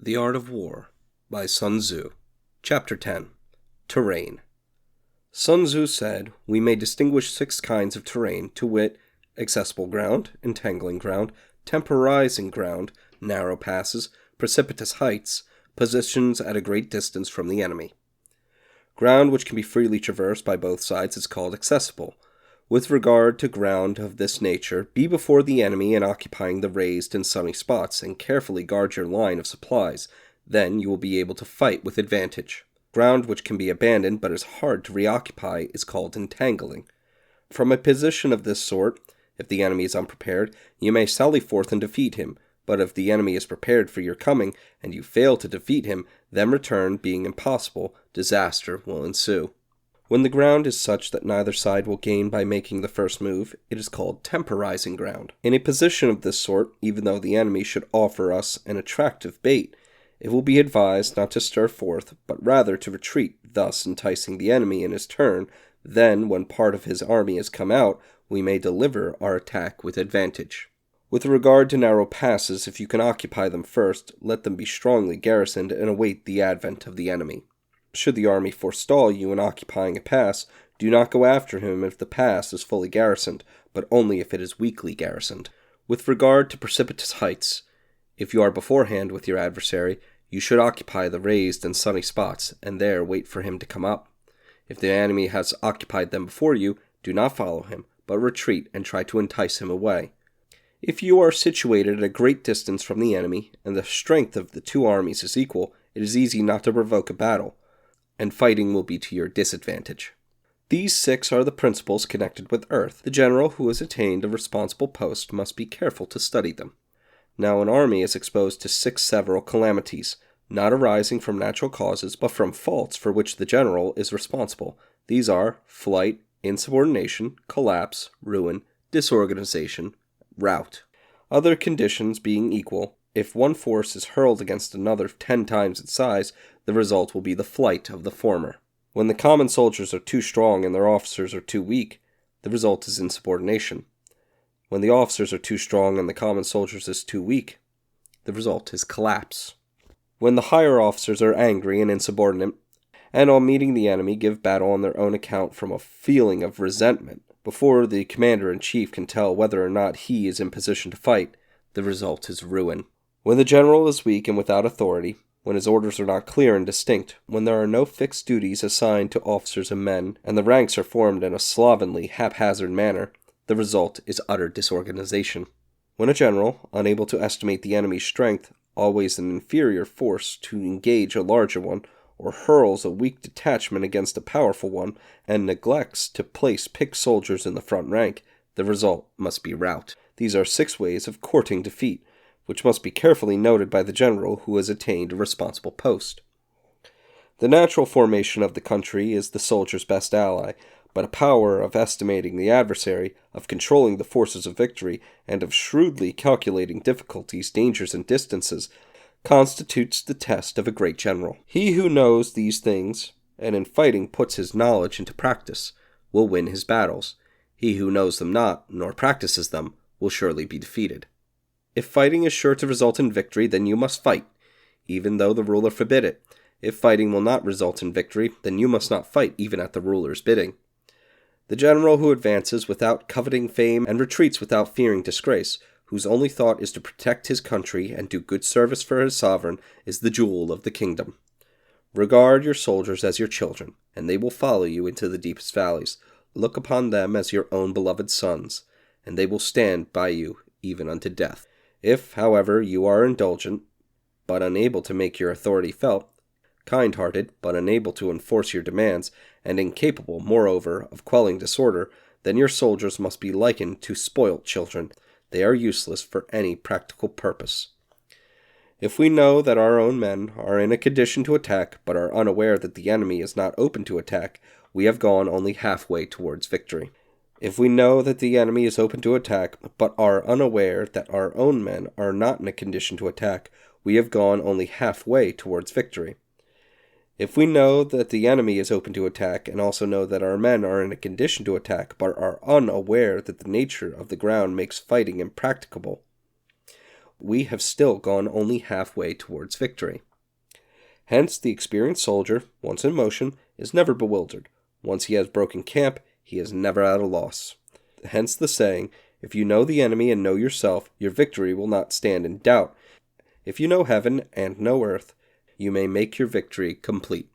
The Art of War by Sun Tzu. Chapter 10. Terrain. Sun Tzu said, "We may distinguish 6 kinds of terrain, to wit, accessible ground, entangling ground, temporizing ground, narrow passes, precipitous heights, positions at a great distance from the enemy. Ground which can be freely traversed by both sides is called accessible. With regard to ground of this nature, be before the enemy in occupying the raised and sunny spots, and carefully guard your line of supplies. Then you will be able to fight with advantage. Ground which can be abandoned but is hard to reoccupy is called entangling. From a position of this sort, if the enemy is unprepared, you may sally forth and defeat him, but if the enemy is prepared for your coming, and you fail to defeat him, then return being impossible, disaster will ensue. When the ground is such that neither side will gain by making the first move, it is called temporizing ground. In a position of this sort, even though the enemy should offer us an attractive bait, it will be advised not to stir forth, but rather to retreat, thus enticing the enemy in his turn. Then, when part of his army has come out, we may deliver our attack with advantage. With regard to narrow passes, if you can occupy them first, let them be strongly garrisoned and await the advent of the enemy. Should the army forestall you in occupying a pass, do not go after him if the pass is fully garrisoned, but only if it is weakly garrisoned. With regard to precipitous heights, if you are beforehand with your adversary, you should occupy the raised and sunny spots, and there wait for him to come up. If the enemy has occupied them before you, do not follow him, but retreat and try to entice him away. If you are situated at a great distance from the enemy, and the strength of the 2 armies is equal, it is easy not to provoke a battle, and fighting will be to your disadvantage. These 6 are the principles connected with earth. The general who has attained a responsible post must be careful to study them. Now an army is exposed to 6 several calamities, not arising from natural causes, but from faults for which the general is responsible. These are flight, insubordination, collapse, ruin, disorganization, rout. Other conditions being equal, if one force is hurled against another 10 times its size, the result will be the flight of the former. When the common soldiers are too strong and their officers are too weak, the result is insubordination. When the officers are too strong and the common soldiers is too weak, the result is collapse. When the higher officers are angry and insubordinate, and on meeting the enemy give battle on their own account from a feeling of resentment, before the commander-in-chief can tell whether or not he is in position to fight, the result is ruin. When the general is weak and without authority, when his orders are not clear and distinct, when there are no fixed duties assigned to officers and men, and the ranks are formed in a slovenly, haphazard manner, the result is utter disorganization. When a general, unable to estimate the enemy's strength, always an inferior force to engage a larger one, or hurls a weak detachment against a powerful one, and neglects to place picked soldiers in the front rank, the result must be rout. These are 6 ways of courting defeat, which must be carefully noted by the general who has attained a responsible post. The natural formation of the country is the soldier's best ally, but a power of estimating the adversary, of controlling the forces of victory, and of shrewdly calculating difficulties, dangers, and distances, constitutes the test of a great general. He who knows these things, and in fighting puts his knowledge into practice, will win his battles. He who knows them not, nor practices them, will surely be defeated. If fighting is sure to result in victory, then you must fight, even though the ruler forbid it. If fighting will not result in victory, then you must not fight even at the ruler's bidding. The general who advances without coveting fame and retreats without fearing disgrace, whose only thought is to protect his country and do good service for his sovereign, is the jewel of the kingdom. Regard your soldiers as your children, and they will follow you into the deepest valleys. Look upon them as your own beloved sons, and they will stand by you even unto death. If, however, you are indulgent, but unable to make your authority felt, kind-hearted, but unable to enforce your demands, and incapable, moreover, of quelling disorder, then your soldiers must be likened to spoilt children. They are useless for any practical purpose. If we know that our own men are in a condition to attack, but are unaware that the enemy is not open to attack, we have gone only halfway towards victory. If we know that the enemy is open to attack, but are unaware that our own men are not in a condition to attack, we have gone only halfway towards victory. If we know that the enemy is open to attack, and also know that our men are in a condition to attack, but are unaware that the nature of the ground makes fighting impracticable, we have still gone only halfway towards victory. Hence, the experienced soldier, once in motion, is never bewildered. Once he has broken camp, he is never at a loss. Hence the saying, if you know the enemy and know yourself, your victory will not stand in doubt. If you know heaven and know earth, you may make your victory complete.